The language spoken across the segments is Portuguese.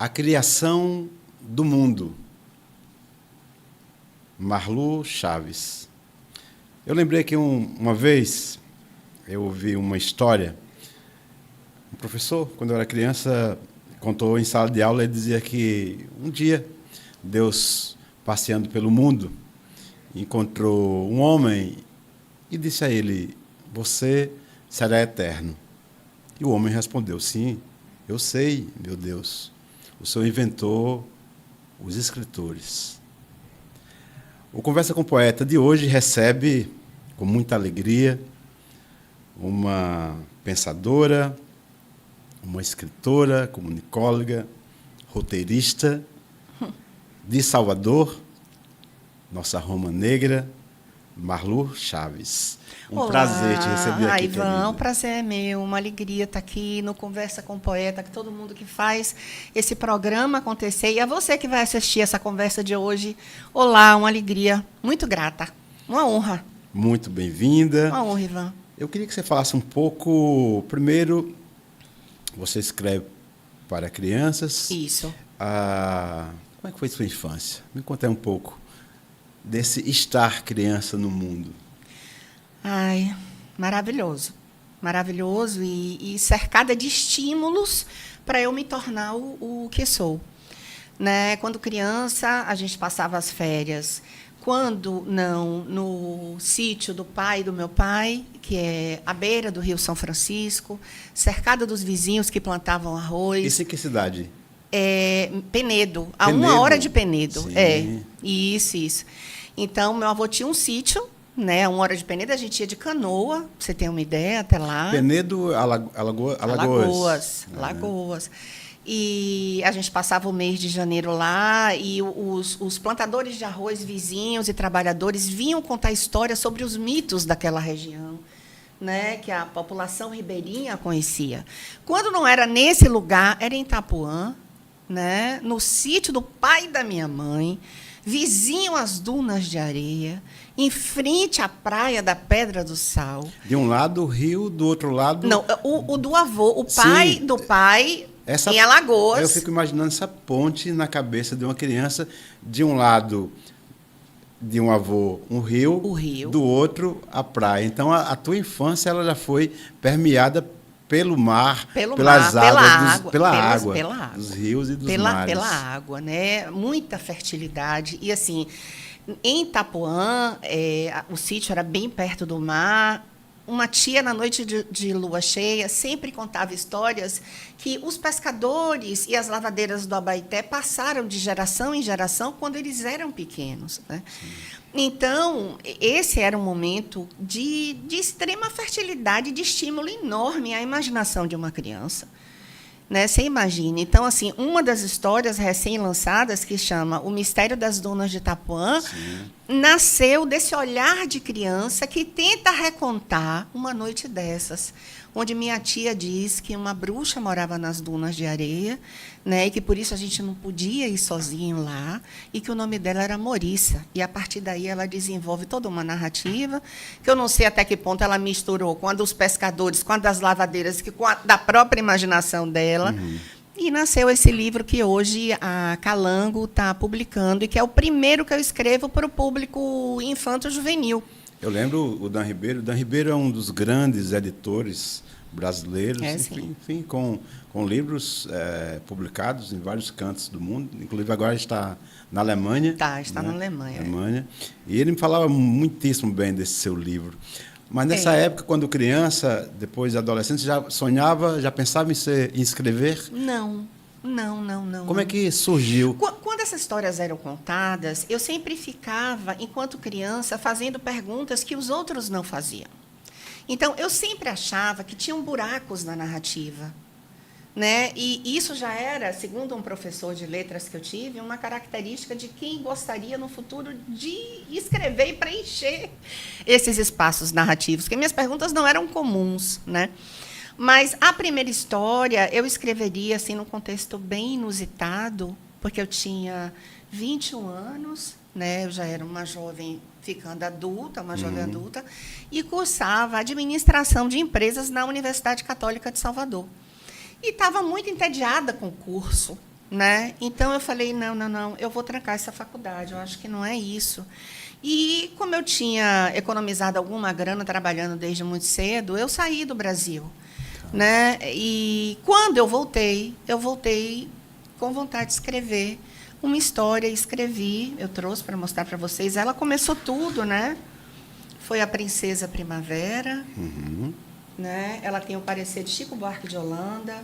A criação do mundo. Marlu Chaves. Eu lembrei que uma vez eu ouvi uma história. Um professor, quando eu era criança, contou em sala de aula, ele dizia que um dia Deus, passeando pelo mundo, encontrou um homem e disse a ele: você será eterno. E o homem respondeu: sim, eu sei, meu Deus. O Senhor inventou os escritores. O Conversa com o Poeta de hoje recebe, com muita alegria, uma pensadora, uma escritora, comunicóloga, roteirista de Salvador, nossa Roma Negra, Marlu Chaves. Olá, Prazer te receber aqui, Ivan, querida. um prazer é meu, uma alegria estar aqui no Conversa com o Poeta, que todo mundo que faz esse programa acontecer, e a você que vai assistir essa conversa de hoje, olá, uma alegria, muito grata, uma honra. Muito bem-vinda. Uma honra, Ivan. Eu queria que você falasse um pouco, primeiro, você escreve para crianças. Isso. Como é que foi sua infância? Me conta aí um pouco desse estar criança no mundo. Ai, maravilhoso. Maravilhoso e cercada de estímulos para eu me tornar o que sou. Né? Quando criança, a gente passava as férias. Quando não, no sítio do pai e do meu pai, que é à beira do Rio São Francisco, cercada dos vizinhos que plantavam arroz. Isso em que cidade? Penedo, a Penedo. 1 hora de Penedo. Sim. Isso. Então, meu avô tinha um sítio, né? A 1 hora de Penedo, a gente ia de canoa, pra você ter uma ideia, até lá. Penedo, Alagoas. Alagoas. E a gente passava o mês de janeiro lá, e os plantadores de arroz vizinhos e trabalhadores vinham contar histórias sobre os mitos daquela região, né, que a população ribeirinha conhecia. Quando não era nesse lugar, era em Itapuã, né, no sítio do pai da minha mãe, vizinho às dunas de areia, em frente à praia da Pedra do Sal. De um lado o rio, do outro lado... Não, o do avô, o pai Sim. do pai, em Alagoas. Eu fico imaginando essa ponte na cabeça de uma criança, de um lado de um avô, o rio, do outro, a praia. Então, a tua infância ela já foi permeada pelo mar, pelas águas, pela água, dos rios e dos mares. Pela água, né? Muita fertilidade. E, assim, em Itapuã, o sítio era bem perto do mar. Uma tia, na noite de lua cheia, sempre contava histórias que os pescadores e as lavadeiras do Abaeté passaram de geração em geração quando eles eram pequenos, né? Então, esse era um momento de extrema fertilidade, de estímulo enorme à imaginação de uma criança. Né? Você imagina. Então, assim, uma das histórias recém-lançadas, que chama O Mistério das Dunas de Itapuã, nasceu desse olhar de criança que tenta recontar uma noite dessas, onde minha tia diz que uma bruxa morava nas dunas de areia, né, e que por isso a gente não podia ir sozinho lá, e que o nome dela era Morissa. E, a partir daí, ela desenvolve toda uma narrativa, que eu não sei até que ponto ela misturou com a dos pescadores, com a das lavadeiras, com a da própria imaginação dela. E nasceu esse livro que hoje a Calango está publicando, e que é o primeiro que eu escrevo para o público infanto-juvenil. Eu lembro o Dan Ribeiro. Dan Ribeiro é um dos grandes editores brasileiros, enfim, com livros publicados em vários cantos do mundo. Inclusive, agora está na Alemanha. Está na Alemanha. E ele me falava muitíssimo bem desse seu livro. Mas, nessa época, quando criança, depois adolescente, já sonhava, já pensava em escrever? Não. Como é que surgiu? Quando essas histórias eram contadas, eu sempre ficava, enquanto criança, fazendo perguntas que os outros não faziam. Então, eu sempre achava que tinham buracos na narrativa. Né? E isso já era, segundo um professor de letras que eu tive, uma característica de quem gostaria, no futuro, de escrever e preencher esses espaços narrativos, porque minhas perguntas não eram comuns, né? Mas a primeira história eu escreveria assim, num contexto bem inusitado, porque eu tinha 21 anos, né? Eu já era uma jovem ficando adulta, uma jovem adulta, e cursava administração de empresas na Universidade Católica de Salvador. E estava muito entediada com o curso, né? Então eu falei, não, eu vou trancar essa faculdade, eu acho que não é isso. E como eu tinha economizado alguma grana trabalhando desde muito cedo, eu saí do Brasil, né? E quando eu voltei com vontade de escrever uma história, escrevi, eu trouxe para mostrar para vocês. Ela começou tudo, né? Foi a Princesa Primavera, né? Ela tem o parecer de Chico Buarque de Holanda,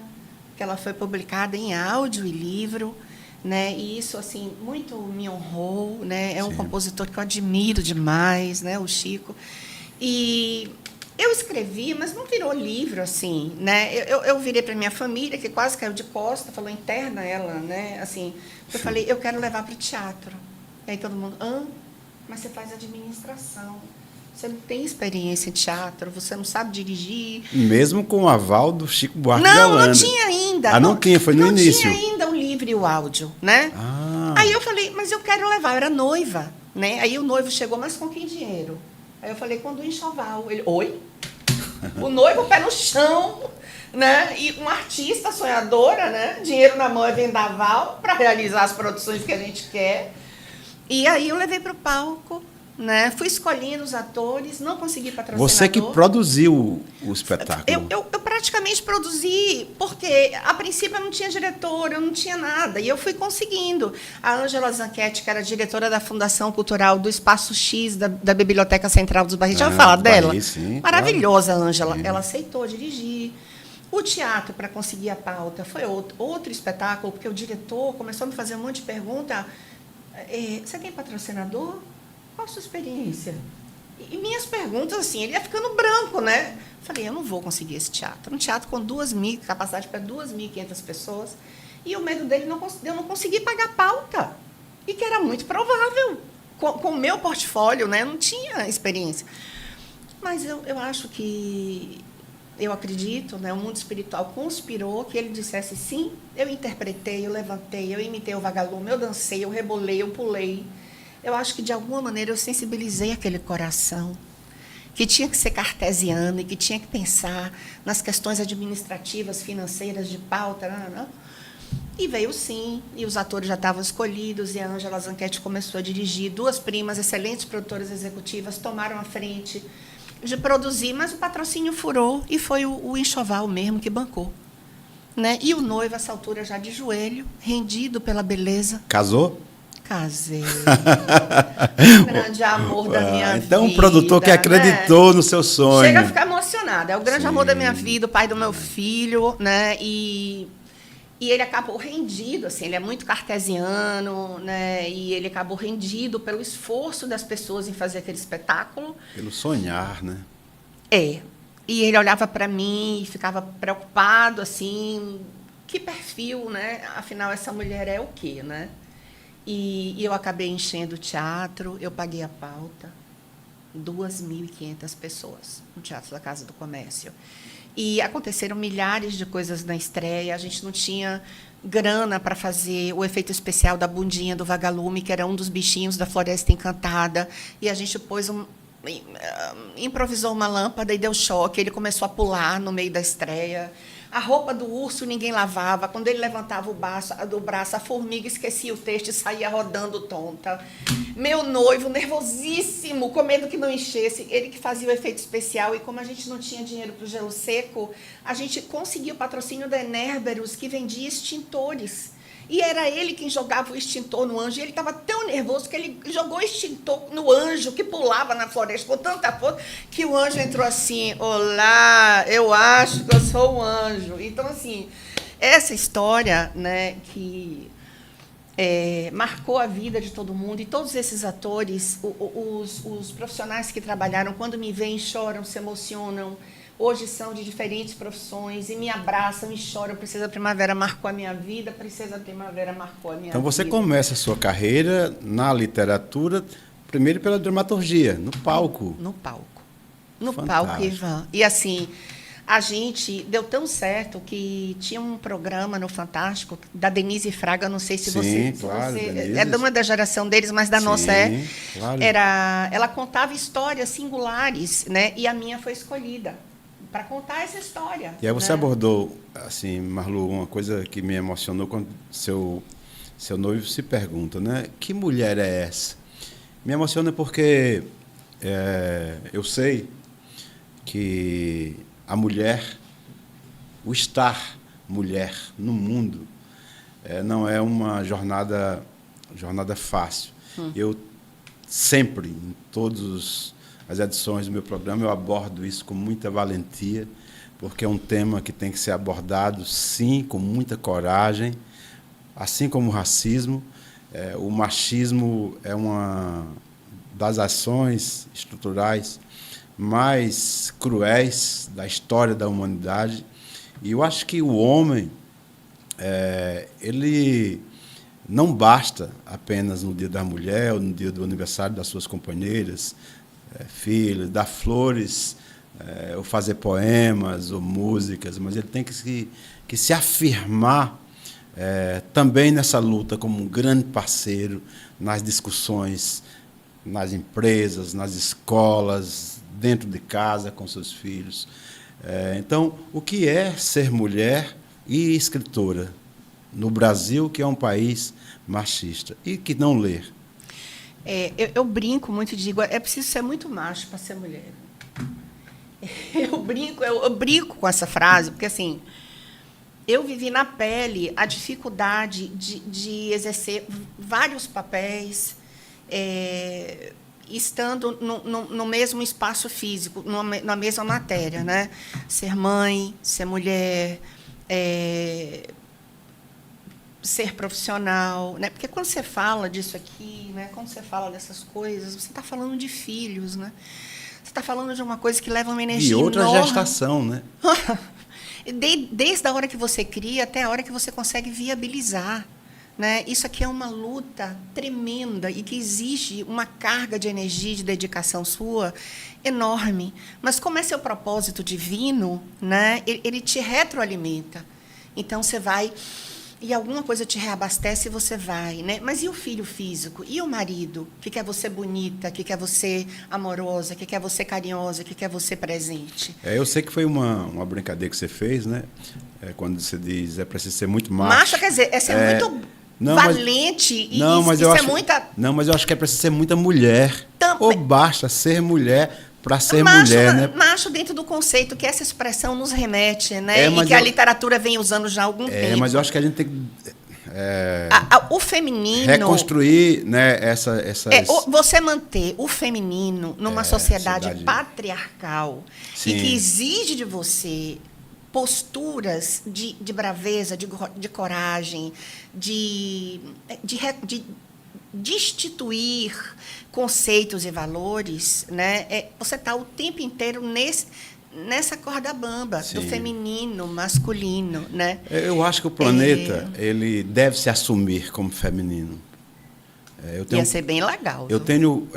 que ela foi publicada em áudio e livro, né? E isso assim muito me honrou, né? É um compositor que eu admiro demais, né? O Chico. E eu escrevi, mas não virou livro assim, né? Eu virei para minha família, que quase caiu de costa, falou interna ela, né? Assim, eu falei, eu quero levar para o teatro. E aí todo mundo, mas você faz administração. Você não tem experiência em teatro, você não sabe dirigir. Mesmo com o aval do Chico Buarque de Holanda. Não tinha ainda. Ah, não tinha, foi no início. Não tinha ainda o livro e o áudio, né? Aí eu falei, mas eu quero levar, eu era noiva, né? Aí o noivo chegou, mas com que dinheiro? Aí eu falei, com do enxoval. Ele, oi? O noivo, pé no chão, né? E uma artista sonhadora, né? Dinheiro na mão é vendaval para realizar as produções que a gente quer. E aí eu levei para o palco, né? Fui escolhendo os atores, não consegui patrocinador. Você que produziu o espetáculo. Eu praticamente produzi, porque a princípio eu não tinha diretor, eu não tinha nada, e eu fui conseguindo. A Ângela Zanchetti, que era diretora da Fundação Cultural do Espaço X, da Biblioteca Central dos Barris, já ouviu falar dela? Barris, sim, maravilhosa, claro. A Ângela. Ela aceitou dirigir. O teatro, para conseguir a pauta, foi outro espetáculo, porque o diretor começou a me fazer um monte de pergunta. Você tem patrocinador? Qual a sua experiência? E minhas perguntas, assim, ele ia ficando branco, né? Falei, eu não vou conseguir esse teatro. Um teatro com capacidade para 2.500 pessoas. E o medo dele de eu não conseguir pagar pauta. E que era muito provável. Com o meu portfólio, né? Eu não tinha experiência. Mas eu acho que, eu acredito, né? O mundo espiritual conspirou que ele dissesse sim. Eu interpretei, eu levantei, eu imitei o vagalume, eu dancei, eu rebolei, eu pulei. Eu acho que, de alguma maneira, eu sensibilizei aquele coração, que tinha que ser cartesiano e que tinha que pensar nas questões administrativas, financeiras, de pauta. E veio sim, e os atores já estavam escolhidos, e a Ângela Zanchetti começou a dirigir. 2 primas, excelentes produtoras executivas, tomaram a frente de produzir, mas o patrocínio furou, e foi o enxoval mesmo que bancou. Né? E o noivo, a essa altura, já de joelho, rendido pela beleza. Casou? Casei. O grande amor da minha vida. Então, um produtor que acreditou, né, no seu sonho. Chega a ficar emocionada. É o grande amor da minha vida, o pai do meu filho, né? E ele acabou rendido, assim, ele é muito cartesiano, né? E ele acabou rendido pelo esforço das pessoas em fazer aquele espetáculo. Pelo sonhar, né? E ele olhava para mim e ficava preocupado, assim, que perfil, né? Afinal, essa mulher é o quê, né? E eu acabei enchendo o teatro, eu paguei a pauta, 2.500 pessoas no Teatro da Casa do Comércio. E aconteceram milhares de coisas na estreia, a gente não tinha grana para fazer o efeito especial da bundinha do vagalume, que era um dos bichinhos da Floresta Encantada, e a gente improvisou uma lâmpada e deu choque, ele começou a pular no meio da estreia. A roupa do urso ninguém lavava. Quando ele levantava do braço, a formiga esquecia o texto e saía rodando tonta. Meu noivo, nervosíssimo, com medo que não enchesse. Ele que fazia o efeito especial. E como a gente não tinha dinheiro para o gelo seco, a gente conseguiu o patrocínio da Enerberus, que vendia extintores. E era ele quem jogava o extintor no anjo. E ele estava tão nervoso que ele jogou o extintor no anjo, que pulava na floresta com tanta força, que o anjo entrou assim, olá, eu acho que eu sou um anjo. Então, assim, essa história, né, que marcou a vida de todo mundo, e todos esses atores, os profissionais que trabalharam, quando me veem, choram, se emocionam. Hoje são de diferentes profissões e me abraçam e choram. Princesa Primavera marcou a minha vida, Princesa Primavera marcou a minha vida. Então você começa a sua carreira na literatura, primeiro pela dramaturgia, no palco. No palco. No palco, Ivan. E assim, a gente deu tão certo que tinha um programa no Fantástico, da Denise Fraga, não sei se você... Claro, é de uma da geração deles, mas da nossa é. Claro. Ela contava histórias singulares, né? E a minha foi escolhida. para contar essa história. E aí você né? abordou, assim, Marlu, uma coisa que me emocionou quando seu noivo se pergunta, né? Que mulher é essa? Me emociona porque eu sei que a mulher, o estar mulher no mundo, não é uma jornada fácil. Eu sempre, em todas as edições do meu programa, eu abordo isso com muita valentia, porque é um tema que tem que ser abordado, sim, com muita coragem, assim como o racismo. O machismo é uma das ações estruturais mais cruéis da história da humanidade. E eu acho que o homem, ele não basta apenas no Dia da Mulher ou no dia do aniversário das suas companheiras, filhos, dar flores, ou fazer poemas ou músicas, mas ele tem que se afirmar também nessa luta como um grande parceiro nas discussões, nas empresas, nas escolas, dentro de casa, com seus filhos. Então, o que é ser mulher e escritora no Brasil, que é um país machista e que não lê? Eu brinco muito e digo, é preciso ser muito macho para ser mulher. Eu brinco com essa frase, porque assim, eu vivi na pele a dificuldade de exercer vários papéis, estando no mesmo espaço físico, na mesma matéria, né? Ser mãe, ser mulher, ser profissional, né? Porque quando você fala disso aqui, né? Quando você fala dessas coisas, você está falando de filhos, né? Você está falando de uma coisa que leva uma energia E outra enorme. gestação, né? Desde a hora que você cria até a hora que você consegue viabilizar. Né? Isso aqui é uma luta tremenda e que exige uma carga de energia e de dedicação sua enorme. Mas como é seu propósito divino, né? Ele te retroalimenta. Então, você vai e alguma coisa te reabastece e você vai. Né? Mas e o filho físico? E o marido, que quer você bonita, que quer você amorosa, que quer você carinhosa, que quer você presente? Eu sei que foi uma brincadeira que você fez, né? Quando você diz preciso ser muito macho. Macho, quer dizer, é ser muito valente mas eu acho que é preciso ser muita mulher. Ou basta ser mulher para ser mulher, né? Macho dentro do conceito que essa expressão nos remete, né? E que a literatura vem usando já há algum tempo. Mas eu acho que a gente tem que o feminino reconstruir, né, você manter o feminino numa sociedade patriarcal e que exige de você posturas de braveza, de coragem, de destituir conceitos e valores, né? Você está o tempo inteiro nessa corda bamba do feminino, masculino, né? Eu acho que o planeta ele deve se assumir como feminino. Ia ser bem legal. Eu tenho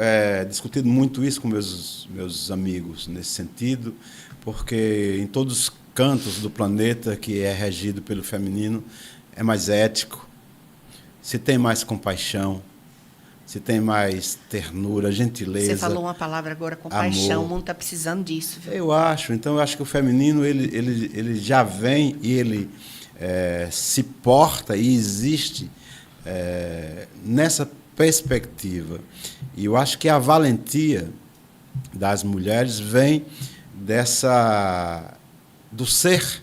discutido muito isso com meus amigos nesse sentido, porque em todos os cantos do planeta que é regido pelo feminino é mais ético, se tem mais compaixão, se tem mais ternura, gentileza. Você falou uma palavra agora, compaixão, amor. O mundo está precisando disso. Viu? Eu acho que o feminino ele já vem e ele se porta e existe nessa perspectiva. E eu acho que a valentia das mulheres vem do ser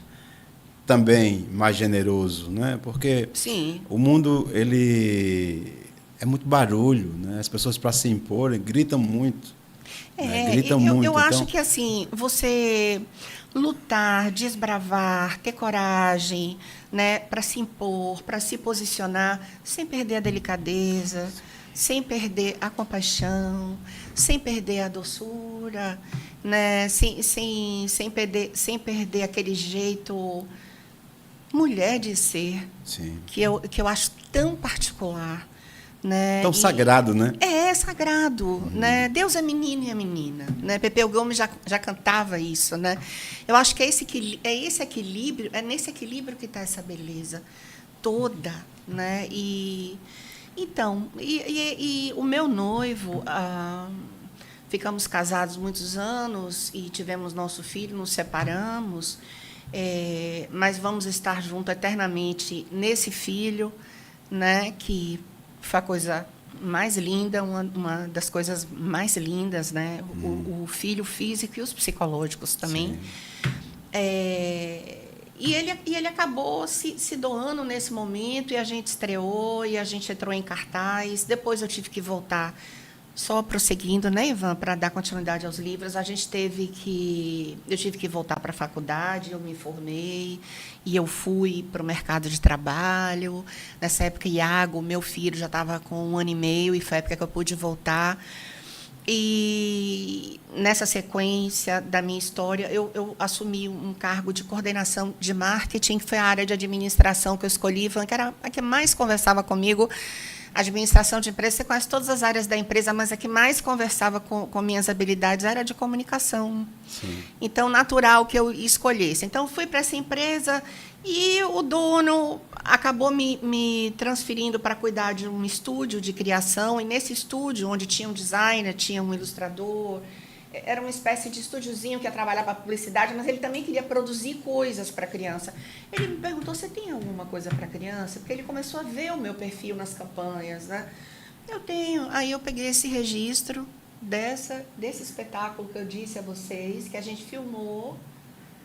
também mais generoso, né? Porque o mundo ele é muito barulho, né? As pessoas para se imporem gritam muito, gritam muito. Eu acho que assim você lutar, desbravar, ter coragem, né? Para se impor, para se posicionar, sem perder a delicadeza, sem perder a compaixão, sem perder a doçura, né? Sem perder aquele jeito mulher de ser, que eu acho tão particular, né? Tão sagrado, né? É sagrado, né? Deus é menino e é menina, né? Pepeu Gomes já cantava isso, né? Eu acho que é nesse equilíbrio que está essa beleza toda, né? Então, o meu noivo ficamos casados muitos anos e tivemos nosso filho, nos separamos, mas vamos estar juntos eternamente nesse filho, né, que foi a coisa mais linda, uma das coisas mais lindas, né, o filho físico e os psicológicos também. E ele acabou se doando nesse momento, e a gente estreou, e a gente entrou em cartaz. Depois eu tive que voltar, só prosseguindo, né, Ivan, para dar continuidade aos livros. Eu tive que voltar para a faculdade, eu me formei, e eu fui para o mercado de trabalho. Nessa época, Iago, meu filho, já estava com 1 ano e meio, e foi a época que eu pude voltar. E, nessa sequência da minha história, eu assumi um cargo de coordenação de marketing, que foi a área de administração que eu escolhi, Ivan, que era a que mais conversava comigo. Administração de empresa, você conhece todas as áreas da empresa, mas a que mais conversava com minhas habilidades era a de comunicação. Sim. Então, natural que eu escolhesse. Então, fui para essa empresa e o dono acabou me transferindo para cuidar de um estúdio de criação. E, nesse estúdio, onde tinha um designer, tinha um ilustrador, era uma espécie de estúdiozinho que ia trabalhar para publicidade, mas ele também queria produzir coisas para criança. Ele me perguntou: você tem alguma coisa para criança? Porque ele começou a ver o meu perfil nas campanhas, né? Eu tenho. Aí eu peguei esse registro desse espetáculo que eu disse a vocês, que a gente filmou,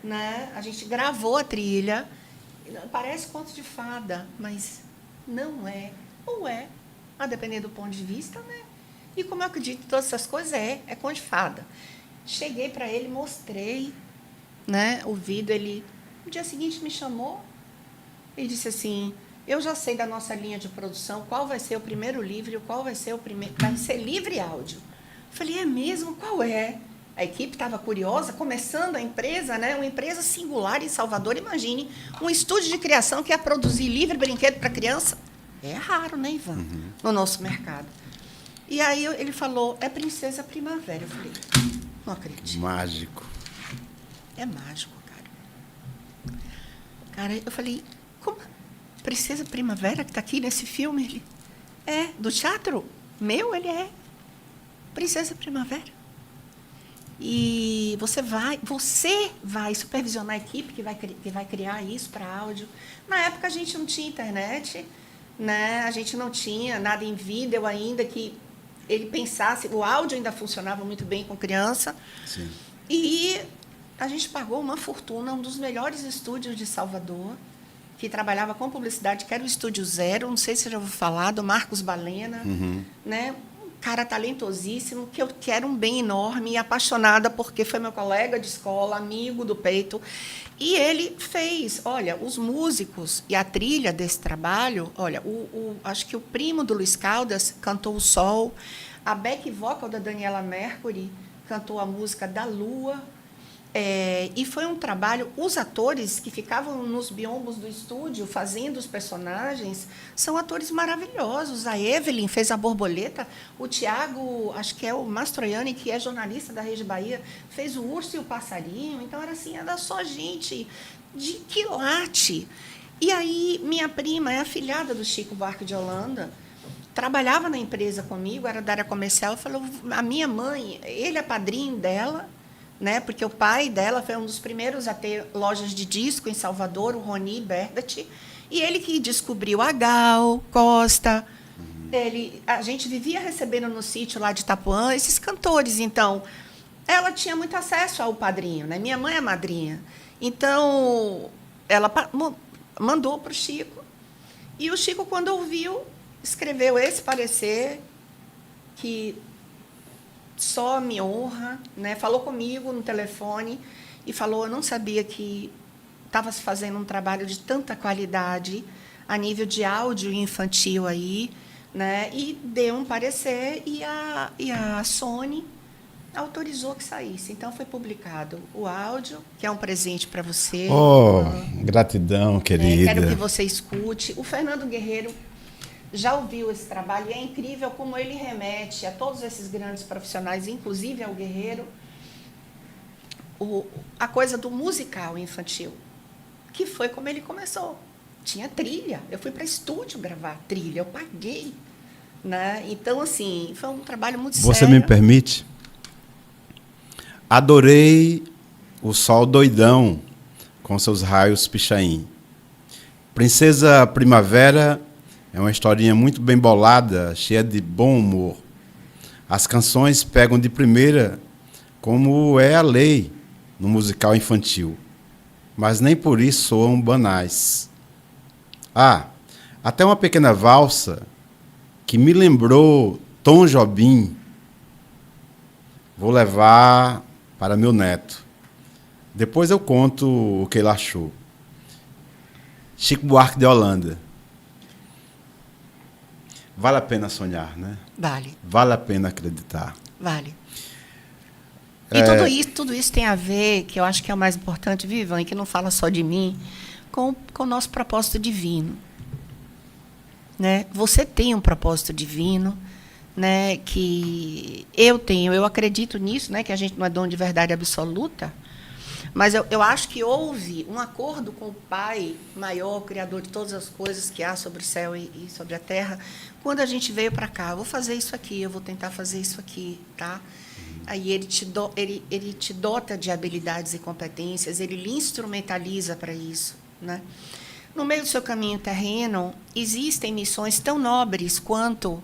né? A gente gravou a trilha. Parece conto de fada, mas não é. Ou é, a depender do ponto de vista, né? E como eu acredito em todas essas coisas, é conto de fada. Cheguei para ele, mostrei, né, o vídeo. Ele, no dia seguinte, me chamou e disse assim: eu já sei da nossa linha de produção, qual vai ser o primeiro livro, qual vai ser o primeiro... Vai ser livre áudio. Eu falei: é mesmo? Qual é? A equipe estava curiosa, começando a empresa, né, uma empresa singular em Salvador. Imagine, um estúdio de criação que ia produzir livro e brinquedo para criança. É raro, né, Ivan? No nosso mercado. E aí ele falou: é Princesa Primavera. Eu falei: não acredito. Mágico. É mágico, cara. Cara, eu falei: como? Princesa Primavera que está aqui nesse filme? Ele: é, do teatro meu, ele é Princesa Primavera. E você vai supervisionar a equipe que vai criar isso para áudio. Na época, a gente não tinha internet, né? A gente não tinha nada em vídeo ainda que ele pensasse. O áudio ainda funcionava muito bem com criança. Sim. E a gente pagou uma fortuna, um dos melhores estúdios de Salvador, que trabalhava com publicidade, que era o Estúdio Zero, não sei se você já ouviu falar, do Marcos Balena, né? Um cara talentosíssimo, que eu quero um bem enorme, e apaixonada, porque foi meu colega de escola, amigo do peito. E ele fez, olha, os músicos e a trilha desse trabalho, olha, acho que o primo do Luiz Caldas cantou O Sol, a back vocal da Daniela Mercury cantou a música da Lua, e foi um trabalho. Os atores que ficavam nos biombos do estúdio fazendo os personagens são atores maravilhosos. A Evelyn fez a borboleta, o Tiago, acho que é o Mastroianni, que é jornalista da Rede Bahia, fez o Urso e o Passarinho. Então, era só gente de quilate. E aí, minha prima é afilhada do Chico Buarque de Holanda, trabalhava na empresa comigo, era da área comercial, falou: a minha mãe, ele é padrinho dela, né, porque o pai dela foi um dos primeiros a ter lojas de disco em Salvador, o Roni Berdat, e ele que descobriu a Gal Costa. A gente vivia recebendo no sítio lá de Itapuã esses cantores. Então, ela tinha muito acesso ao padrinho, né? Minha mãe é madrinha. Então, ela mandou para o Chico, e o Chico, quando ouviu, escreveu esse parecer, que só me honra, né? Falou comigo no telefone e falou: eu não sabia que estava se fazendo um trabalho de tanta qualidade a nível de áudio infantil aí, né? E deu um parecer, e a Sony autorizou que saísse. Então, foi publicado o áudio, que é um presente para você. Oh, gratidão, querida. Quero que você escute. O Fernando Guerreiro já ouviu esse trabalho, e é incrível como ele remete a todos esses grandes profissionais, inclusive ao Guerreiro, a coisa do musical infantil, que foi como ele começou. Tinha trilha, eu fui para estúdio gravar trilha, eu paguei, né? Então, assim, foi um trabalho muito sério. Você me permite? Adorei o sol doidão com seus raios pichain. Princesa Primavera é uma historinha muito bem bolada, cheia de bom humor. As canções pegam de primeira, como é a lei no musical infantil, mas nem por isso soam banais. Ah, até uma pequena valsa que me lembrou Tom Jobim, vou levar para meu neto. Depois eu conto o que ele achou. Chico Buarque de Holanda. Vale a pena sonhar, né? Vale. Vale a pena acreditar. Vale. E tudo isso tem a ver, que eu acho que é o mais importante, Vivian, e que não fala só de mim, com o nosso propósito divino. Né? Você tem um propósito divino, né, que eu tenho, eu acredito nisso, né, que a gente não é dono de verdade absoluta, mas eu acho que houve um acordo com o Pai maior, Criador de todas as coisas que há sobre o céu e sobre a terra, quando a gente veio para cá. Eu vou fazer isso aqui, eu vou tentar fazer isso aqui, tá? Aí ele te dota de habilidades e competências, ele lhe instrumentaliza para isso, né? No meio do seu caminho terreno, existem missões tão nobres quanto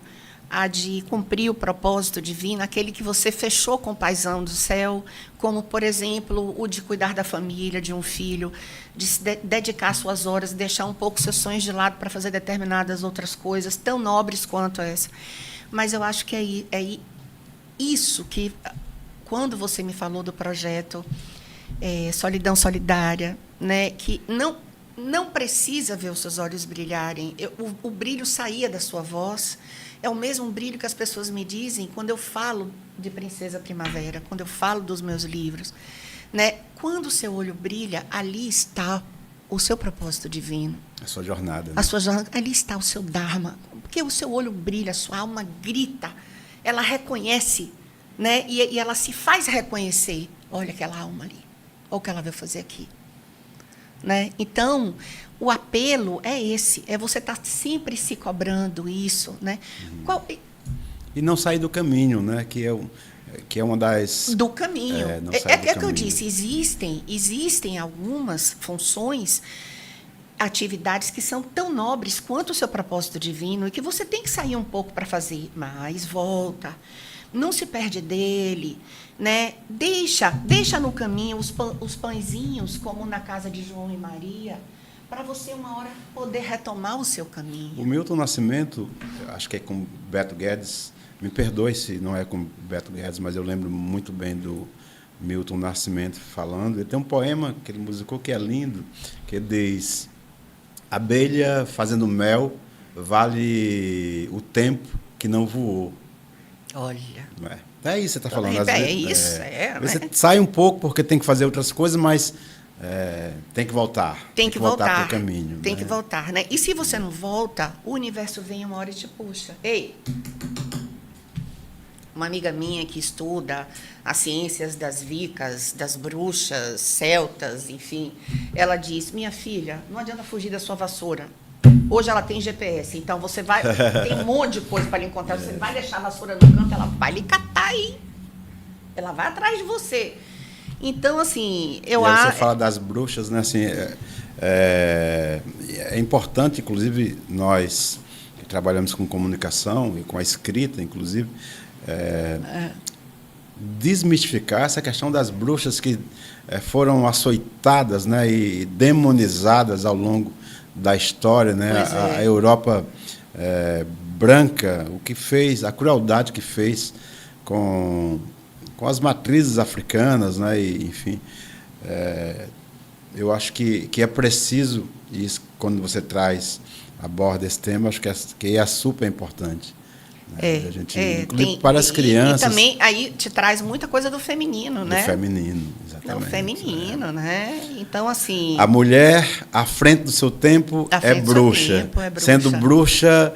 a de cumprir o propósito divino, aquele que você fechou com o Paizão do céu, como, por exemplo, o de cuidar da família, de um filho, de se dedicar suas horas, deixar um pouco seus sonhos de lado para fazer determinadas outras coisas, tão nobres quanto essa. Mas eu acho que é isso que, quando você me falou do projeto Solidão Solidária, né, que não precisa ver os seus olhos brilharem, o brilho saía da sua voz. É o mesmo brilho que as pessoas me dizem quando eu falo de Princesa Primavera, quando eu falo dos meus livros. Né? Quando o seu olho brilha, ali está o seu propósito divino. A sua jornada. Né? A sua jornada, ali está o seu Dharma. Porque o seu olho brilha, a sua alma grita, ela reconhece, né? E ela se faz reconhecer. Olha aquela alma ali, olha o que ela veio fazer aqui. Né? Então, o apelo é esse, é você estar sempre se cobrando isso, né? E não sair do caminho, né? Que é uma das... Do caminho. É que eu disse, existem algumas funções, atividades que são tão nobres quanto o seu propósito divino e que você tem que sair um pouco para fazer, mas volta. Não se perde dele, né? Deixa no caminho os pãezinhos, como na casa de João e Maria, para você uma hora poder retomar o seu caminho. O Milton Nascimento, acho que é com Beto Guedes, me perdoe se não é com Beto Guedes, mas eu lembro muito bem do Milton Nascimento falando. Ele tem um poema que ele musicou que é lindo, que diz: abelha fazendo mel vale o tempo que não voou. Olha. É isso que você está falando. Você sai um pouco porque tem que fazer outras coisas, mas tem que voltar. Tem que voltar para o caminho. Tem que voltar, né? E se você não volta, o universo vem uma hora e te puxa. Ei! Uma amiga minha que estuda as ciências das vicas, das bruxas, celtas, enfim, ela diz: minha filha, não adianta fugir da sua vassoura. Hoje ela tem GPS, então você vai... Tem um monte de coisa para lhe encontrar. Você vai deixar a vassoura no canto, ela vai lhe catar aí. Ela vai atrás de você. Então, assim, eu acho... Você fala das bruxas, né? Assim, é importante, inclusive, nós que trabalhamos com comunicação e com a escrita, inclusive, desmistificar essa questão das bruxas que foram açoitadas, né, e demonizadas ao longo da história, né? A Europa branca, o que fez, a crueldade que fez com as matrizes africanas, né? E, enfim, eu acho que é preciso, isso quando você aborda esse tema, acho que é super importante. Né? A gente, inclusive para as crianças. E também aí te traz muita coisa do feminino, né? Do feminino, exatamente. Do feminino, né? Então, assim... A mulher, à frente do seu tempo, é bruxa. Sendo bruxa,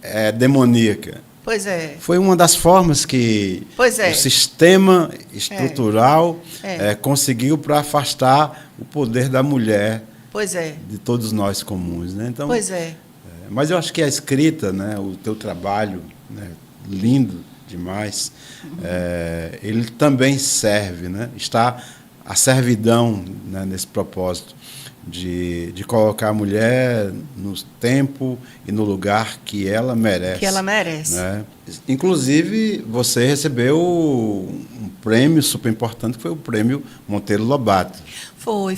é demoníaca. Pois é. Foi uma das formas que o sistema estrutural conseguiu para afastar o poder da mulher de todos nós comuns. Né? Então, mas eu acho que a escrita, né, o teu trabalho, né, lindo, demais, ele também serve, né? Está a servidão, né, nesse propósito de colocar a mulher no tempo e no lugar que ela merece. Que ela merece. Né? Inclusive, você recebeu um prêmio super importante, que foi o Prêmio Monteiro Lobato. Foi,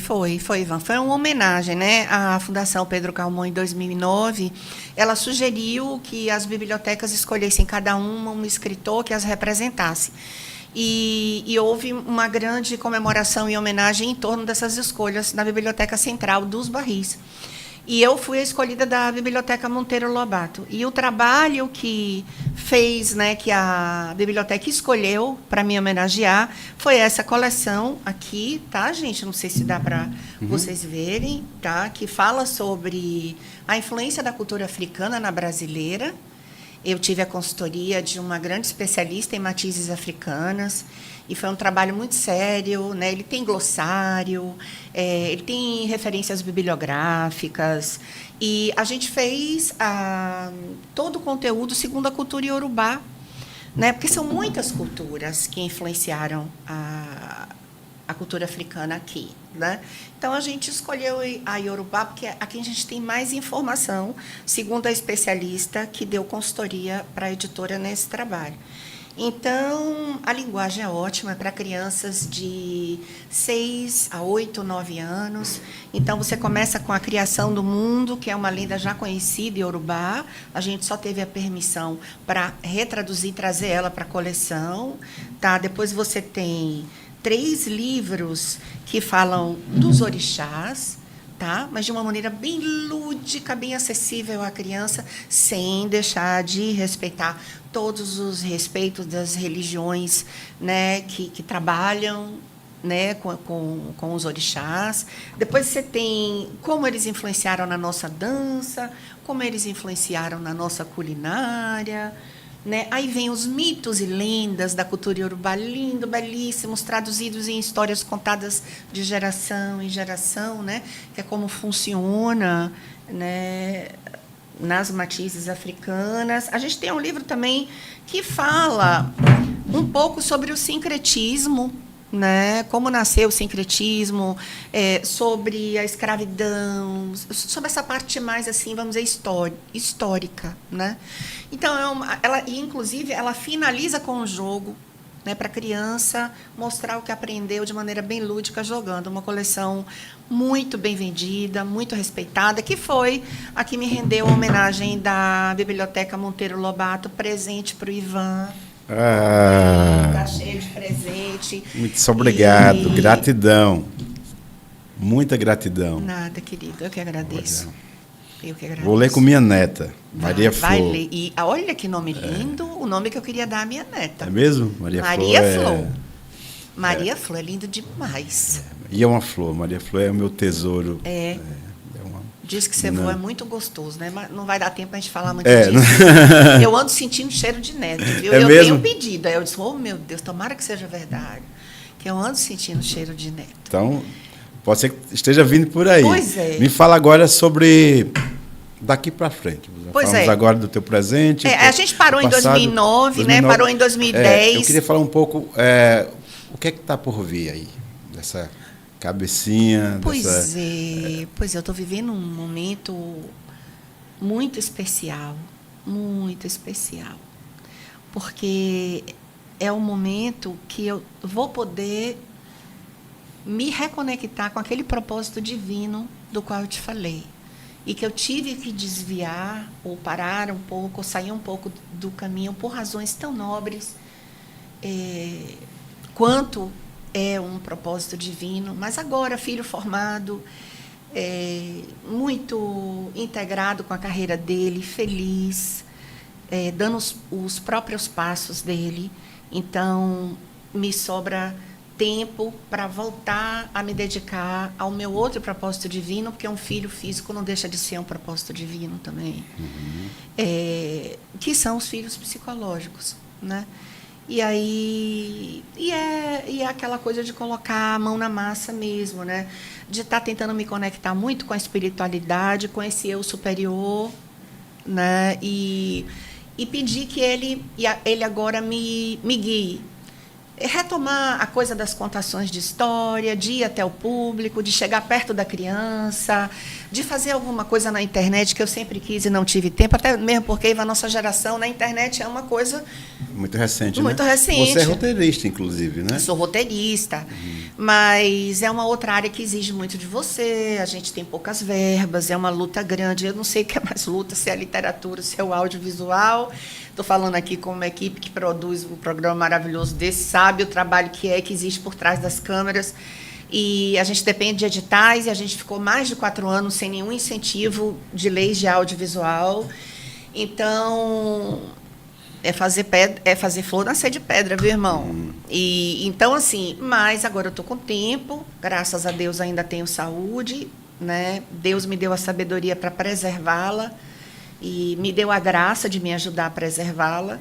Ivan. Foi uma homenagem, né? A Fundação Pedro Calmon, em 2009, ela sugeriu que as bibliotecas escolhessem cada uma um escritor que as representasse. E houve uma grande comemoração e homenagem em torno dessas escolhas na Biblioteca Central dos Barris. E eu fui a escolhida da Biblioteca Monteiro Lobato. E o trabalho que fez, né, que a biblioteca escolheu para me homenagear, foi essa coleção aqui, tá, gente? Não sei se dá para vocês verem, tá? Que fala sobre a influência da cultura africana na brasileira. Eu tive a consultoria de uma grande especialista em matizes africanas, e foi um trabalho muito sério, né? Ele tem glossário, ele tem referências bibliográficas, e a gente fez todo o conteúdo segundo a cultura iorubá, né? Porque são muitas culturas que influenciaram a cultura africana aqui, né? Então, a gente escolheu a iorubá porque aqui a gente tem mais informação, segundo a especialista que deu consultoria para a editora nesse trabalho. Então, a linguagem é ótima para crianças de 6 a 8, 9 anos. Então, você começa com a Criação do Mundo, que é uma lenda já conhecida em iorubá. A gente só teve a permissão para retraduzir e trazer ela para a coleção. Tá? Depois você tem 3 livros que falam dos orixás, tá? Mas de uma maneira bem lúdica, bem acessível à criança, sem deixar de respeitar todos os respeitos das religiões, né, que trabalham, né, com os orixás. Depois você tem como eles influenciaram na nossa dança, como eles influenciaram na nossa culinária, né? Aí vem os mitos e lendas da cultura iorubá, lindo, belíssimos, traduzidos em histórias contadas de geração em geração, né? Que é como funciona, né, nas matizes africanas. A gente tem um livro também que fala um pouco sobre o sincretismo, né? Como nasceu o sincretismo, sobre a escravidão, sobre essa parte mais, assim, vamos dizer, histórica, né? Então, inclusive, ela finaliza com um jogo, né, para a criança mostrar o que aprendeu de maneira bem lúdica jogando. Uma coleção muito bem vendida, muito respeitada, que foi a que me rendeu a homenagem da Biblioteca Monteiro Lobato, presente para o Ivan. Está cheio de presente. Muito obrigado, gratidão. Muita gratidão. Nada, querido, eu que agradeço. Eu que agradeço. Vou ler com minha neta, Maria Flor. Vai ler. E olha que nome lindo, o nome que eu queria dar à minha neta. É mesmo? Maria Flor. Maria Flor é lindo demais. E é uma flor, Maria Flor é o meu tesouro. Diz que você voa é muito gostoso, né? Mas não vai dar tempo para a gente falar muito disso. Eu ando sentindo cheiro de neto, viu? Eu tenho um pedido. Aí eu disse, oh, meu Deus, tomara que seja verdade. Que eu ando sentindo cheiro de neto. Então, pode ser que esteja vindo por aí. Pois é. Me fala agora sobre daqui para frente. Pois Falamos agora do teu presente. A gente parou em 2009, né? Parou em 2010. Eu queria falar um pouco, o que é que está por vir aí, dessa cabecinha. Pois eu estou vivendo um momento muito especial, porque é um momento que eu vou poder me reconectar com aquele propósito divino do qual eu te falei, e que eu tive que desviar, ou parar um pouco, ou sair um pouco do caminho por razões tão nobres quanto é um propósito divino, mas agora, filho formado, muito integrado com a carreira dele, feliz, dando os próprios passos dele. Então, me sobra tempo para voltar a me dedicar ao meu outro propósito divino, porque um filho físico não deixa de ser um propósito divino também, que são os filhos psicológicos, né? E aí é aquela coisa de colocar a mão na massa mesmo, né? De estar tentando me conectar muito com a espiritualidade, com esse eu superior, né? E e pedir que ele agora me guie. Retomar a coisa das contações de história, de ir até o público, de chegar perto da criança, de fazer alguma coisa na internet que eu sempre quis e não tive tempo, até mesmo porque a nossa geração na internet é uma coisa muito recente, muito né? recente. Você é roteirista, inclusive, né? Sou roteirista, mas é uma outra área que exige muito de você, a gente tem poucas verbas, é uma luta grande, eu não sei o que é mais luta, se é a literatura, se é o audiovisual. Estou falando aqui com uma equipe que produz um programa maravilhoso desse, sabe o trabalho que existe por trás das câmeras. E a gente depende de editais, e a gente ficou mais de 4 anos sem nenhum incentivo de leis de audiovisual. Então, é fazer flor nascer de pedra, viu, irmão? E, então, assim, mas agora eu estou com tempo, graças a Deus ainda tenho saúde, né? Deus me deu a sabedoria para preservá-la, e me deu a graça de me ajudar a preservá-la.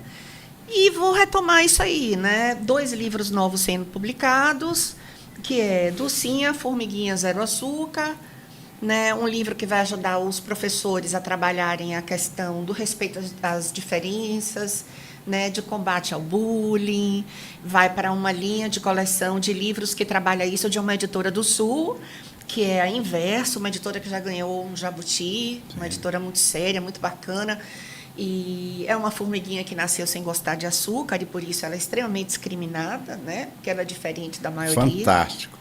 E vou retomar isso aí, né? 2 livros novos sendo publicados, que é Dulcinha, Formiguinha Zero Açúcar, né? Um livro que vai ajudar os professores a trabalharem a questão do respeito às diferenças, né? De combate ao bullying. Vai para uma linha de coleção de livros que trabalha isso, de uma editora do Sul, que é a Inverso, uma editora que já ganhou um Jabuti, uma editora muito séria, muito bacana. E é uma formiguinha que nasceu sem gostar de açúcar, e por isso ela é extremamente discriminada, né? Porque ela é diferente da maioria. Fantástico.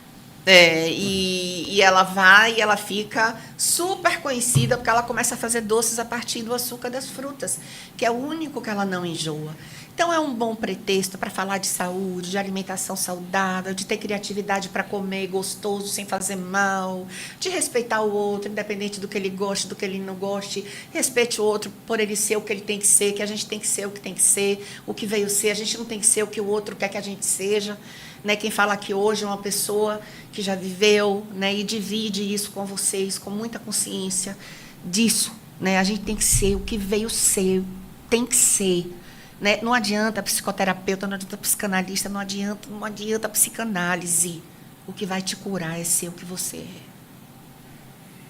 E ela vai e ela fica super conhecida, porque ela começa a fazer doces a partir do açúcar das frutas, que é o único que ela não enjoa. Então, é um bom pretexto para falar de saúde, de alimentação saudável, de ter criatividade para comer gostoso, sem fazer mal, de respeitar o outro, independente do que ele goste, do que ele não goste. Respeite o outro por ele ser o que ele tem que ser, que a gente tem que ser o que tem que ser, o que veio ser. A gente não tem que ser o que o outro quer que a gente seja. Né? Quem fala aqui hoje é uma pessoa que já viveu, né? E divide isso com vocês, com muita consciência disso. Né? A gente tem que ser o que veio ser, tem que ser. Né? Não adianta psicoterapeuta, não adianta psicanalista, não adianta psicanálise. O que vai te curar é ser o que você é.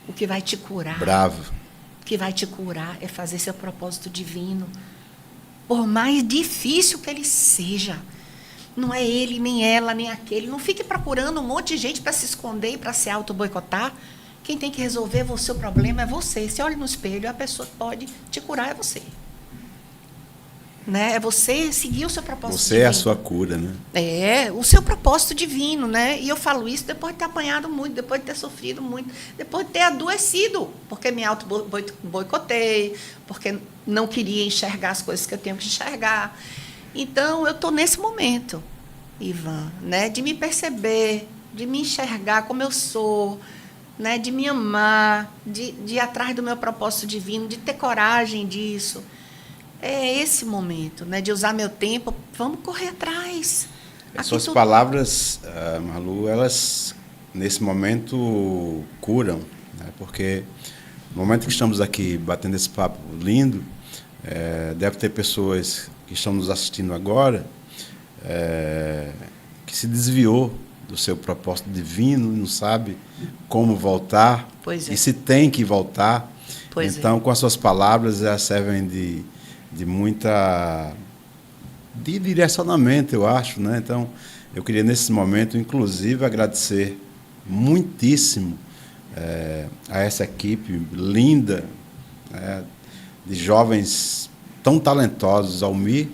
O que vai te curar. Bravo. O que vai te curar é fazer seu propósito divino. Por mais difícil que ele seja. Não é ele, nem ela, nem aquele. Não fique procurando um monte de gente para se esconder e para se auto-boicotar. Quem tem que resolver o seu problema é você. Se olha no espelho, a pessoa que pode te curar é você. Né? É você seguir o seu propósito divino. Você é a sua cura, né? É, o seu propósito divino, né? E eu falo isso depois de ter apanhado muito, depois de ter sofrido muito, depois de ter adoecido, porque me auto-boicotei, porque não queria enxergar as coisas que eu tenho que enxergar. Então, eu estou nesse momento, Ivan, né? De me perceber, de me enxergar como eu sou, né? De me amar, de ir atrás do meu propósito divino, de ter coragem disso. É esse momento, né? De usar meu tempo. Vamos correr atrás. As suas palavras, Malu, elas, nesse momento, curam. Né? Porque no momento que estamos aqui batendo esse papo lindo, deve ter pessoas que estão nos assistindo agora, que se desviou do seu propósito divino, não sabe como voltar, Pois é. E se tem que voltar. Pois então, com as suas palavras, elas servem de direcionamento, eu acho, né? Então, eu queria, nesse momento, inclusive, agradecer muitíssimo a essa equipe linda, de jovens tão talentosos. Almir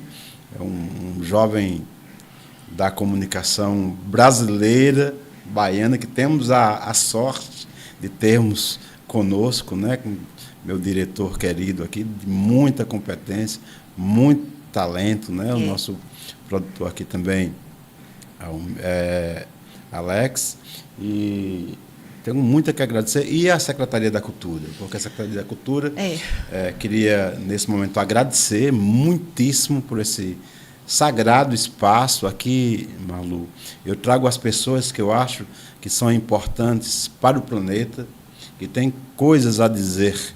é um jovem da comunicação brasileira, baiana, que temos a sorte de termos conosco, né? Com meu diretor querido aqui, de muita competência, muito talento, né? O nosso produtor aqui também, Alex, e tenho muito a que agradecer, e a Secretaria da Cultura, porque a Secretaria da Cultura queria, nesse momento, agradecer muitíssimo por esse sagrado espaço aqui, Malu. Eu trago as pessoas que eu acho que são importantes para o planeta, que têm coisas a dizer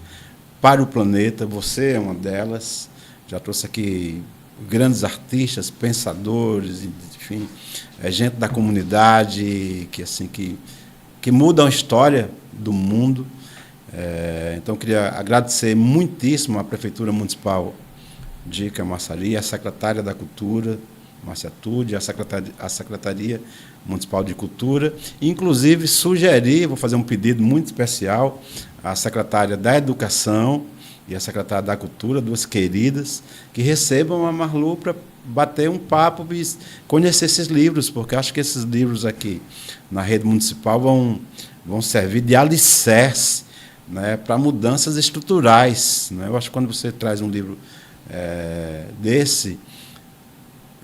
para o planeta. Você é uma delas. Já trouxe aqui grandes artistas, pensadores, enfim, gente da comunidade que mudam a história do mundo. Então, eu queria agradecer muitíssimo à Prefeitura Municipal de Camaçari, a secretária da Cultura, Márcia Tude, a Secretaria Municipal de Cultura, inclusive sugerir, vou fazer um pedido muito especial, à secretária da Educação e a secretária da Cultura, duas queridas, que recebam a Marlu para bater um papo e conhecer esses livros, porque acho que esses livros aqui na rede municipal vão servir de alicerce, né, para mudanças estruturais. Né? Eu acho que quando você traz um livro desse,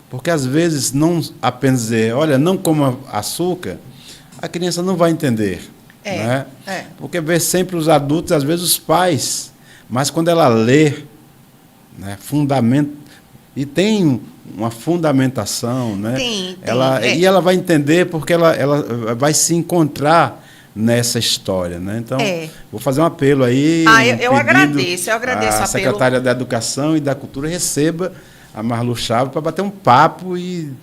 porque às vezes não apenas dizer, olha, não coma açúcar, a criança não vai entender. Né? Porque vê sempre os adultos, às vezes os pais, mas quando ela lê, né, fundamento, e tem uma fundamentação, né? E ela vai entender porque ela vai se encontrar nessa história, né? Então, vou fazer um apelo aí. Eu agradeço a secretária da Educação e da Cultura receba a Marlu Chaves para bater um papo e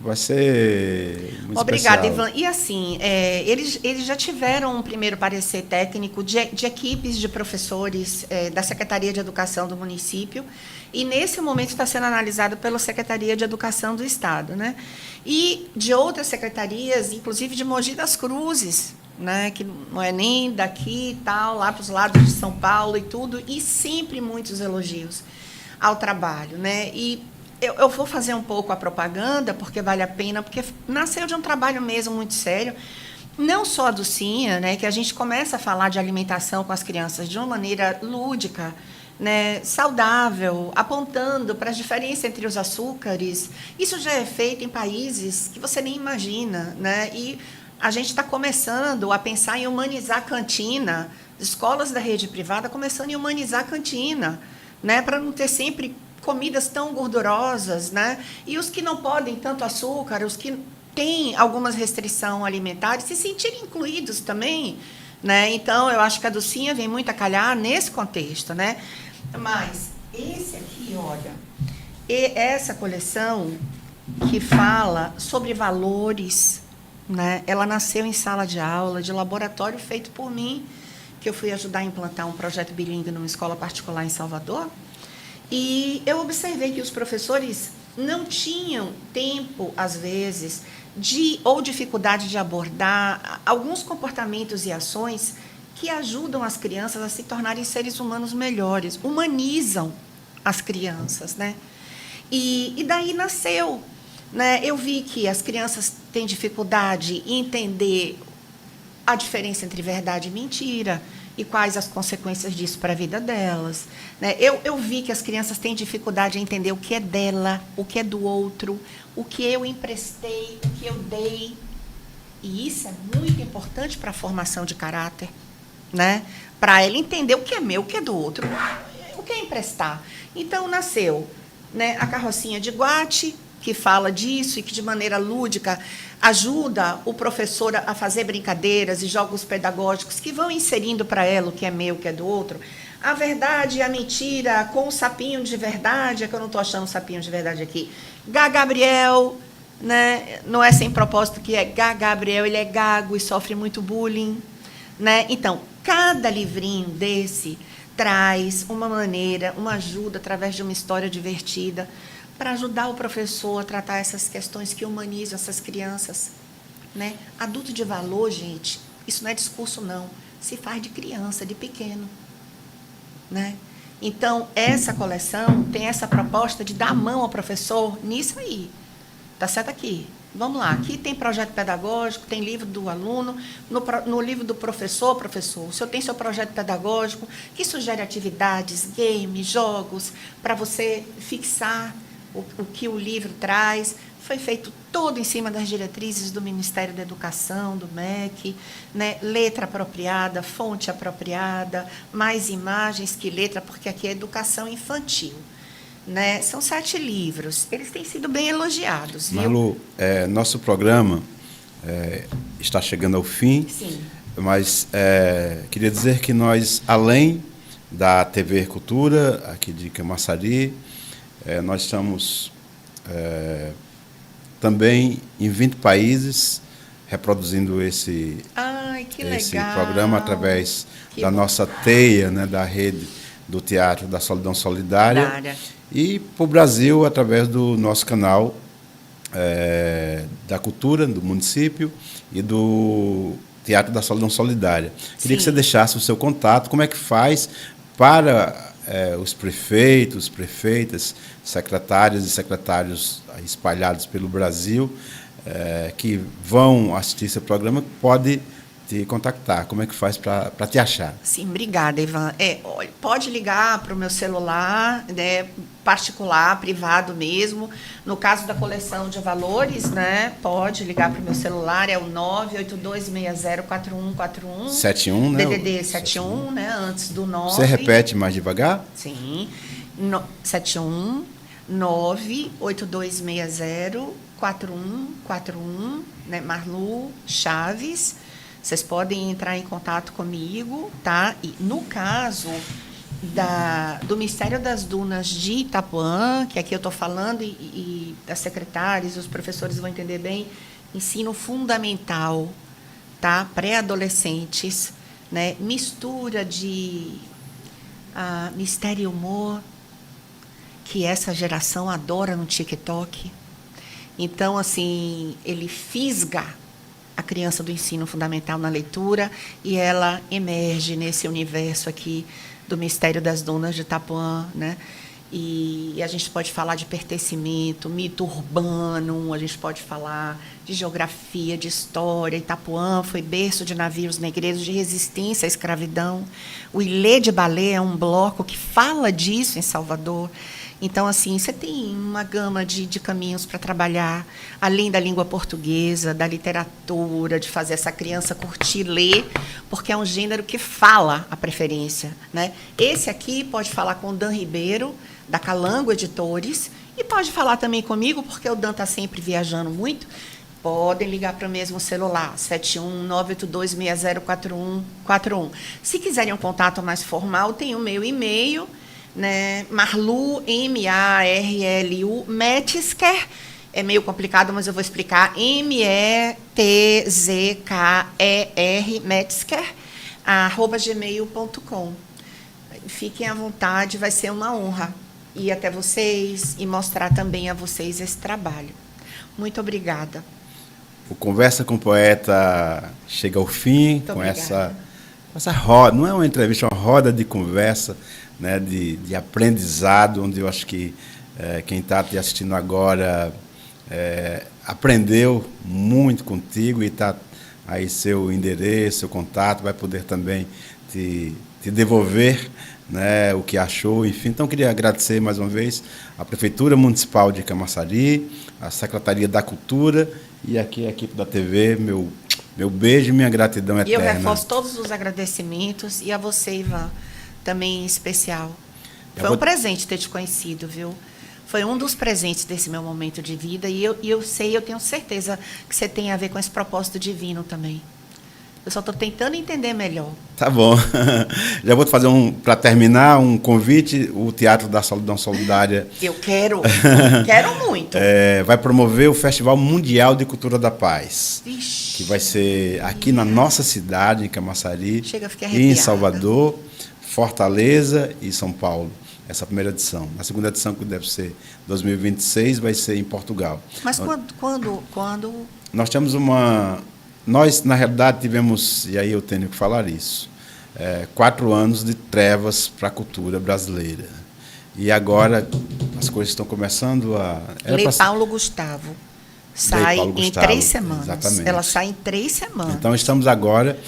vai ser muito Obrigada, especial. Ivan. E assim, eles já tiveram um primeiro parecer técnico de equipes de professores da Secretaria de Educação do município, e nesse momento está sendo analisado pela Secretaria de Educação do Estado, né? E de outras secretarias, inclusive de Mogi das Cruzes, né? Que não é nem daqui e tal, lá para os lados de São Paulo e tudo, e sempre muitos elogios ao trabalho, né? E eu vou fazer um pouco a propaganda, porque vale a pena, porque nasceu de um trabalho mesmo muito sério, não só a Dulcinha, né, que a gente começa a falar de alimentação com as crianças de uma maneira lúdica, né, saudável, apontando para as diferenças entre os açúcares. Isso já é feito em países que você nem imagina, né? E a gente está começando a pensar em humanizar a cantina, escolas da rede privada começando a humanizar a cantina, né, para não ter sempre comidas tão gordurosas, né? E os que não podem tanto açúcar, os que têm algumas restrições alimentares, se sentirem incluídos também, né? Então, eu acho que a Dulcinha vem muito a calhar nesse contexto, né? Mas esse aqui, olha, essa coleção que fala sobre valores, né? Ela nasceu em sala de aula, de laboratório feito por mim, que eu fui ajudar a implantar um projeto bilíngue numa escola particular em Salvador. E eu observei que os professores não tinham tempo, às vezes, ou dificuldade de abordar alguns comportamentos e ações que ajudam as crianças a se tornarem seres humanos melhores, humanizam as crianças, né? E daí nasceu, né? Eu vi que as crianças têm dificuldade em entender a diferença entre verdade e mentira, e quais as consequências disso para a vida delas, né? Eu vi que as crianças têm dificuldade em entender o que é dela, o que é do outro, o que eu emprestei, o que eu dei. E isso é muito importante para a formação de caráter, né? Para ela entender o que é meu, o que é do outro, o que é emprestar. Então, nasceu, né, a carrocinha de guate, que fala disso e que, de maneira lúdica, ajuda o professor a fazer brincadeiras e jogos pedagógicos que vão inserindo para ela o que é meu, o que é do outro. A verdade e a mentira com o sapinho de verdade, é que eu não estou achando o sapinho de verdade aqui. Gá Gabriel, né? Não é sem propósito que é Gá Gabriel, ele é gago e sofre muito bullying, né? Então, cada livrinho desse traz uma maneira, uma ajuda através de uma história divertida, para ajudar o professor a tratar essas questões que humanizam essas crianças, né? Adulto de valor, gente, isso não é discurso, não. Se faz de criança, de pequeno, né? Então, essa coleção tem essa proposta de dar a mão ao professor nisso aí. Tá certo aqui? Vamos lá. Aqui tem projeto pedagógico, tem livro do aluno, no livro do professor, o senhor tem seu projeto pedagógico, que sugere atividades, games, jogos, para você fixar o que o livro traz. Foi feito todo em cima das diretrizes do Ministério da Educação, do MEC, né? Letra apropriada, fonte apropriada, mais imagens que letra, porque aqui é educação infantil, né? São 7 livros. Eles têm sido bem elogiados, viu? Marlu, nosso programa está chegando ao fim. Sim. Mas queria dizer que nós, além da TV Cultura, aqui de Camaçari, nós estamos também em 20 países reproduzindo esse programa através da nossa teia, né, da rede do Teatro da Solidão Solidária. e para o Brasil através do nosso canal da cultura do município e do Teatro da Solidão Solidária. Queria que você deixasse o seu contato, como é que faz para os prefeitos, prefeitas, secretárias e secretários espalhados pelo Brasil que vão assistir esse programa, pode te contactar. Como é que faz para te achar? Sim, obrigada, Ivan. Olha, pode ligar para o meu celular, né, particular, privado mesmo. No caso da coleção de valores, né, pode ligar para o meu celular, é o 982604141. 71, né? DDD 71, né, antes do 9. Você repete mais devagar? Sim. 71 982604141, né, Marlu Chaves. Vocês podem entrar em contato comigo, tá? E no caso do Mistério das Dunas de Itapuã, que aqui eu estou falando, e das secretárias, os professores vão entender bem, ensino fundamental, tá? Pré-adolescentes, né? Mistura de mistério e humor, que essa geração adora no TikTok. Então, assim, ele fisga a criança do ensino fundamental na leitura e ela emerge nesse universo aqui do Mistério das Dunas de Itapuã, né? E a gente pode falar de pertencimento, mito urbano, a gente pode falar de geografia, de história. Itapuã foi berço de navios negreiros de resistência à escravidão. O Ilê de Balé é um bloco que fala disso em Salvador. Então, assim, você tem uma gama de caminhos para trabalhar, além da língua portuguesa, da literatura, de fazer essa criança curtir ler, porque é um gênero que fala a preferência, né? Esse aqui pode falar com o Dan Ribeiro, da Calango Editores, e pode falar também comigo, porque o Dan está sempre viajando muito. Podem ligar para o mesmo celular, 71982604141. Se quiserem um contato mais formal, tem o meu e-mail, né? Marlu, M-A-R-L-U, Metzger, é meio complicado, mas eu vou explicar, M-E-T-Z-K-E-R, Metzger, @gmail.com. Fiquem à vontade, vai ser uma honra ir até vocês e mostrar também a vocês esse trabalho. Muito obrigada. O Conversa com o Poeta chega ao fim. Muito com obrigada. essa roda, não é uma entrevista, é uma roda de conversa, né, de aprendizado, onde eu acho que quem está te assistindo agora aprendeu muito contigo e está aí seu endereço, seu contato, vai poder também te devolver, né, o que achou, enfim. Então, queria agradecer mais uma vez à Prefeitura Municipal de Camaçari, à Secretaria da Cultura e aqui a equipe da TV, meu beijo e minha gratidão eterna. E eu reforço todos os agradecimentos, e a você, Ivan, também em especial. Foi um presente ter te conhecido, viu? Foi um dos presentes desse meu momento de vida, e eu tenho certeza que você tem a ver com esse propósito divino também. Eu só estou tentando entender melhor. Tá bom. Já vou te fazer para terminar, um convite, o Teatro da Solidão Solidária. Eu quero muito. Vai promover o Festival Mundial de Cultura da Paz. Vixe, que vai ser aqui na nossa cidade, em Camaçari, chega, fiquei e arrepiada. em Salvador, Fortaleza e São Paulo. Essa primeira edição. Na segunda edição, que deve ser 2026, vai ser em Portugal. Mas quando? Nós temos Nós, na realidade, tivemos, e aí eu tenho que falar isso, 4 anos de trevas para a cultura brasileira. E agora as coisas estão começando a... Lei Paulo Gustavo. Sai em 3 semanas. Exatamente. Ela sai em 3 semanas. Então, estamos agora,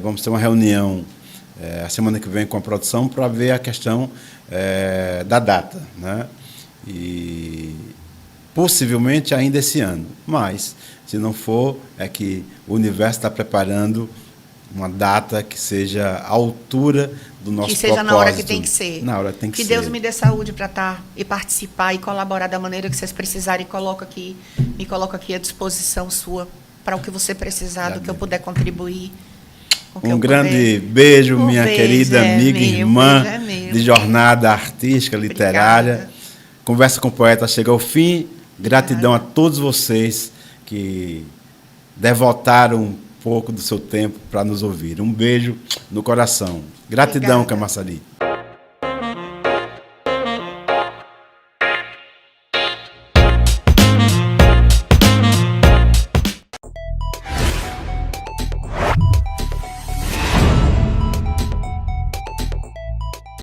vamos ter uma reunião a semana que vem com a produção para ver a questão da data, né? E possivelmente ainda esse ano, mas se não for, é que o universo está preparando uma data que seja à altura do nosso propósito. Que seja na hora que tem que ser. Na hora que tem que ser. Que Deus me dê saúde para estar e participar e colaborar da maneira que vocês precisarem. Me coloco aqui à disposição sua para o que você precisar, do que eu puder contribuir. Um grande beijo, minha querida amiga e irmã de jornada artística, literária. Obrigada. Conversa com o Poeta chega ao fim. Gratidão a todos vocês que devotaram um pouco do seu tempo para nos ouvir. Um beijo no coração. Gratidão, Camaçari.